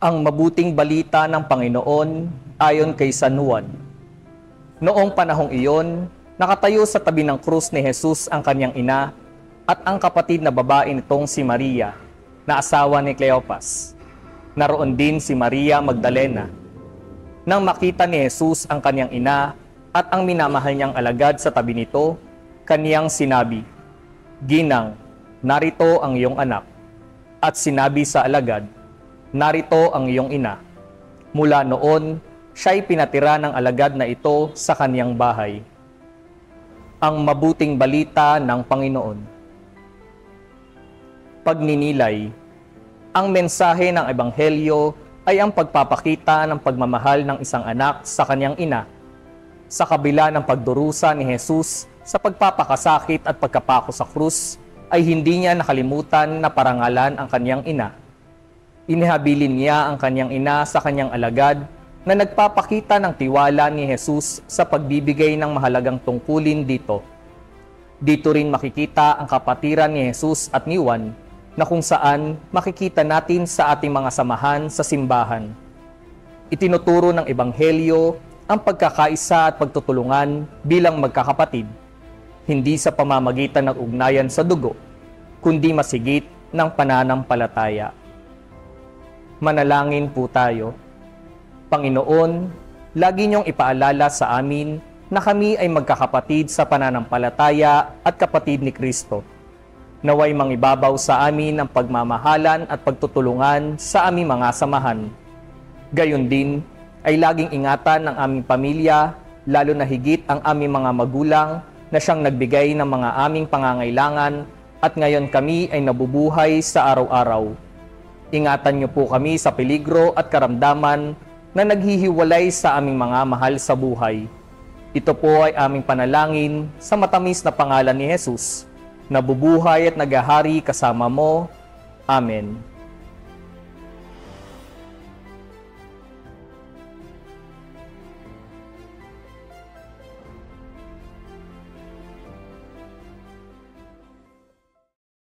Ang mabuting balita ng Panginoon ayon kay San Juan. Noong panahong iyon, nakatayo sa tabi ng krus ni Jesus ang kanyang ina at ang kapatid na babae nitong si Maria, na asawa ni Cleopas. Naroon din si Maria Magdalena. Nang makita ni Jesus ang kanyang ina at ang minamahal niyang alagad sa tabi nito, kaniyang sinabi, "Ginang, narito ang iyong anak." At sinabi sa alagad, "Narito ang iyong ina." Mula noon, siya'y pinatira ng alagad na ito sa kaniyang bahay. Ang mabuting balita ng Panginoon. Pagninilay. Ang mensahe ng Ebanghelyo ay ang pagpapakita ng pagmamahal ng isang anak sa kaniyang ina. Sa kabila ng pagdurusa ni Jesus sa pagpapakasakit at pagkapako sa krus, ay hindi niya nakalimutan na parangalan ang kaniyang ina. Inihabilin niya ang kaniyang ina sa kaniyang alagad na nagpapakita ng tiwala ni Jesus sa pagbibigay ng mahalagang tungkulin dito. Dito rin makikita ang kapatiran ni Jesus at ni Juan na kung saan makikita natin sa ating mga samahan sa simbahan. Itinuturo ng Ebanghelyo ang pagkakaisa at pagtutulungan bilang magkakapatid, hindi sa pamamagitan ng ugnayan sa dugo, kundi masigit ng pananampalataya. Manalangin po tayo. Panginoon, lagi niyong ipaalala sa amin na kami ay magkakapatid sa pananampalataya at kapatid ni Kristo. Naway mangibabaw sa amin ang pagmamahalan at pagtutulungan sa aming mga samahan. Gayon din ay laging ingatan ng aming pamilya, lalo na higit ang aming mga magulang na siyang nagbigay ng mga aming pangangailangan at ngayon kami ay nabubuhay sa araw-araw. Ingatan niyo po kami sa peligro at karamdaman na naghihiwalay sa aming mga mahal sa buhay. Ito po ay aming panalangin sa matamis na pangalan ni Jesus, na bubuhay at naghahari kasama mo. Amen.